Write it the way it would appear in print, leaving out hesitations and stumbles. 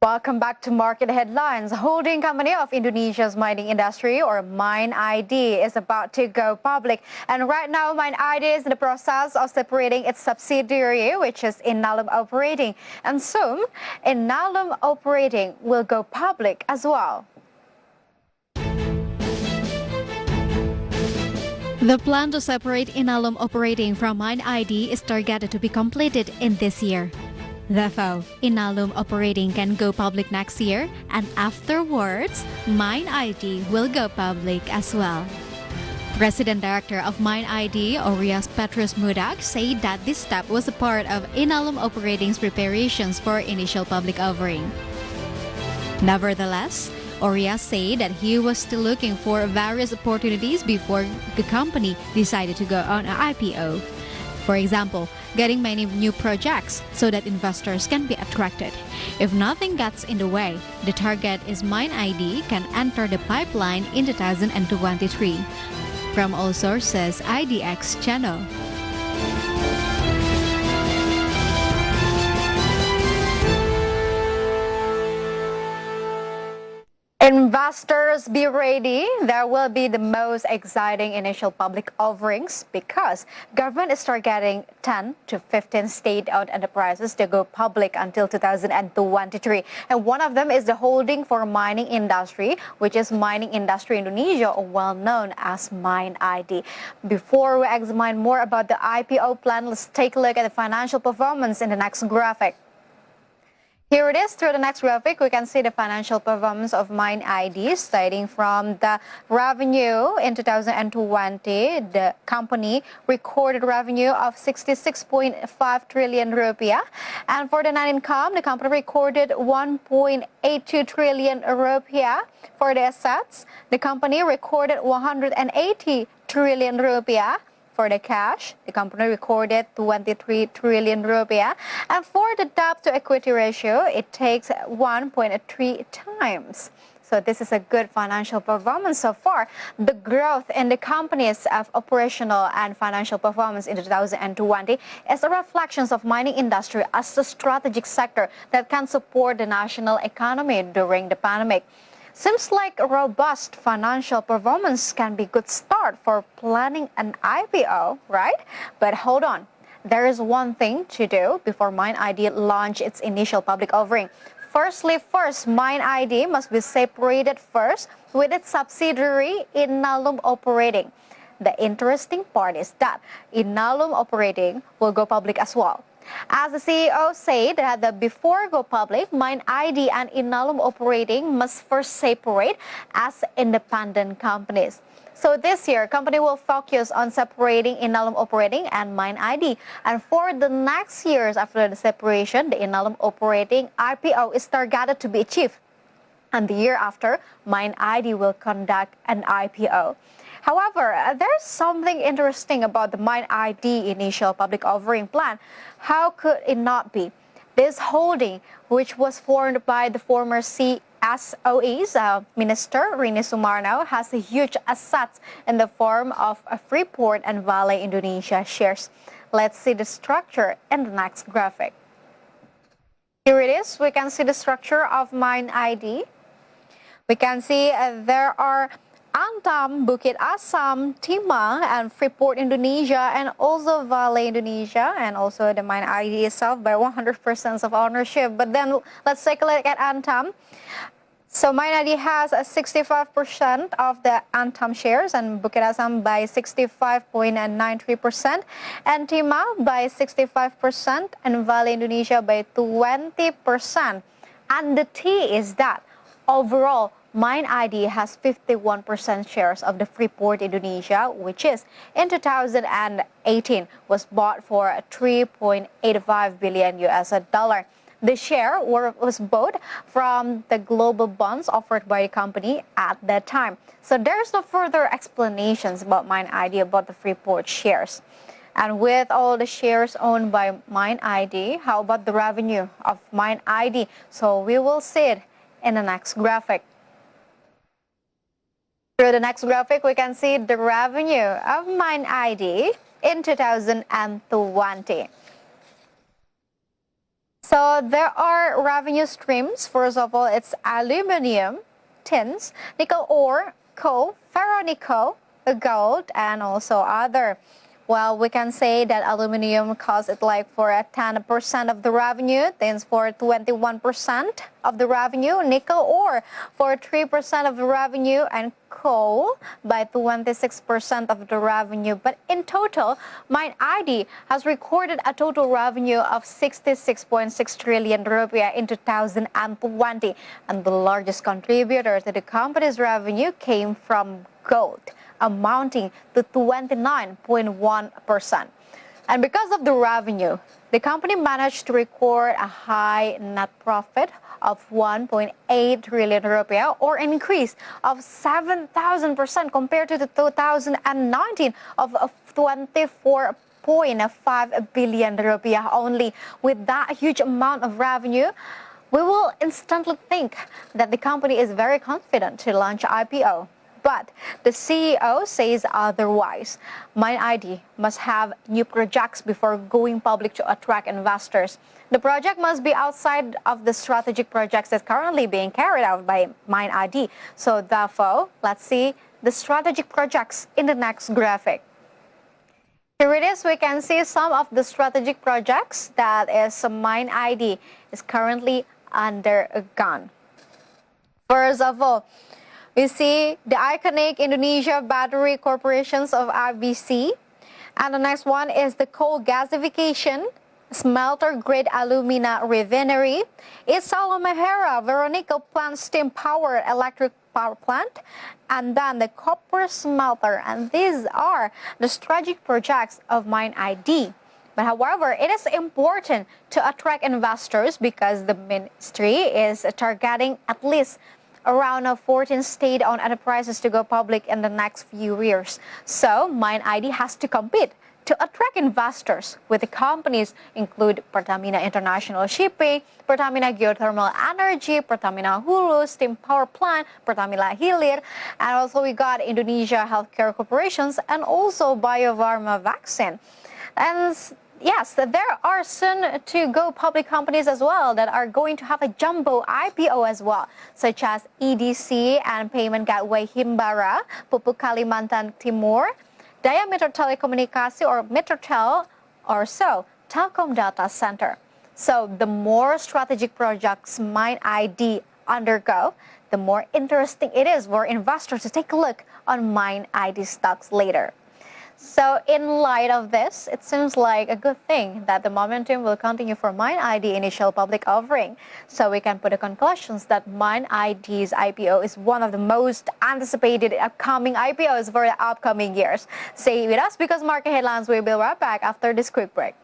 Welcome back to Market Headlines. Holding company of Indonesia's mining industry, or Mine ID, is about to go public. And right now, Mine ID is in the process of separating its subsidiary, which is Inalum Operating. And soon, Inalum Operating will go public as well. The plan to separate Inalum Operating from Mine ID is targeted to be completed in this year. Therefore, Inalum Operating can go public next year, and afterwards, Mine ID will go public as well. President Director of Mine ID, Orias Petrus Mudak, said that this step was a part of Inalum Operating's preparations for initial public offering. Nevertheless, Orias said that he was still looking for various opportunities before the company decided to go on an IPO. For example, getting many new projects so that investors can be attracted. If nothing gets in the way, the target is Mine ID can enter the pipeline in 2023. From all sources, IDX channel. Investors, be ready. There will be the most exciting initial public offerings because government is targeting 10 to 15 state-owned enterprises to go public until 2023. And one of them is the holding for mining industry, which is Mining Industry Indonesia, or well known as Mine ID. Before we examine more about the IPO plan, let's take a look at the financial performance in the next graphic. Here it is. Through the next graphic, we can see the financial performance of Mine ID, starting from the revenue in 2020. The company recorded revenue of 66.5 trillion rupiah. And for the net income, the company recorded 1.82 trillion rupiah. For the assets, the company recorded 180 trillion rupiah. For the cash, the company recorded 23 trillion rupiah. And for the debt to equity ratio, it takes 1.3 times. So this is a good financial performance so far. The growth in the company's operational and financial performance in 2020 is a reflection of mining industry as a strategic sector that can support the national economy during the pandemic. Seems like a robust financial performance can be a good start for planning an IPO, right? But hold on, there is one thing to do before Mine ID launch its initial public offering. First, Mine ID must be separated first with its subsidiary Inalum Operating. The interesting part is that Inalum Operating will go public as well. As the CEO said that before go public, Mine ID and Inalum Operating must first separate as independent companies. So this year, company will focus on separating Inalum Operating and Mine ID. And for the next years after the separation, the Inalum Operating IPO is targeted to be achieved. And the year after, Mine ID will conduct an IPO. However, there's something interesting about the Mine ID initial public offering plan. How could it not be? This holding, which was formed by the former CSOE's Minister Rini Sumarno, has a huge assets in the form of Freeport and Vale Indonesia shares. Let's see the structure in the next graphic. Here it is. We can see the structure of Mine ID. We can see there are Antam, Bukit Asam, Timah, and Freeport Indonesia, and also Vale Indonesia, and also the Mine ID itself by 100% of ownership. But then let's take a look at Antam. So Mine ID has 65% of the Antam shares, and Bukit Asam by 65.93%, and Timah by 65%, and Vale Indonesia by 20%. And the key is that overall, Mine ID has 51% shares of the Freeport Indonesia, which is in 2018 was bought for $3.85 billion. The share was bought from the global bonds offered by the company at that time. So there's no further explanations about Mine ID about the Freeport shares. And with all the shares owned by Mine ID, how about the revenue of Mine ID? So we will see it in the next graphic. Through the next graphic, we can see the revenue of Mine ID in 2020. So there are revenue streams. First of all, it's aluminum, tins, nickel ore, coal, ferronickel, gold, and also other. Well, we can say that aluminum costs it like for 10% of the revenue, tins for 21% of the revenue, nickel ore for 3% of the revenue, and coal by 26% of the revenue. But in total, Mine ID has recorded a total revenue of 66.6 trillion rupiah in 2020, and the largest contributor to the company's revenue came from gold, amounting to 29.1%. And because of the revenue, the company managed to record a high net profit of 1.8 trillion rupiah, or an increase of 7,000% compared to the 2019 of 24.5 billion rupiah only. With that huge amount of revenue, we will instantly think that the company is very confident to launch IPO. But the CEO says otherwise. Mine ID must have new projects before going public to attract investors. The project must be outside of the strategic projects that's currently being carried out by Mine ID. So therefore, let's see the strategic projects in the next graphic. Here it is, we can see some of the strategic projects that is Mine ID is currently undergone. First of all, we see the iconic Indonesia Battery Corporations of IBC. And the next one is the coal gasification, smelter-grade alumina refinery. It's Halmahera Veronical Plant Steam Power Electric Power Plant, and then the copper smelter. And these are the strategic projects of Mine ID. But however, it is important to attract investors because the ministry is targeting at least around 14 state-owned enterprises to go public in the next few years. So Mine ID has to compete to attract investors with the companies include Pertamina International Shipping, Pertamina Geothermal Energy, Pertamina Hulu Steam Power Plant, Pertamina Hilir, and also we got Indonesia Healthcare Corporations and also BioPharma Vaccine. And yes, there are soon to go public companies as well that are going to have a jumbo IPO as well, such as EDC and Payment Gateway Himbara, Pupuk Kalimantan Timur, Diameter Telekomunikasi or Metrotel, or so, Telkom Data Center. So the more strategic projects Mine ID undergo, the more interesting it is for investors to take a look on Mine ID stocks later. So in light of this, it seems like a good thing that the momentum will continue for Mine ID initial public offering. So we can put the conclusions that Mine ID's IPO is one of the most anticipated upcoming IPOs for the upcoming years. Stay with us because market headlines will be right back after this quick break.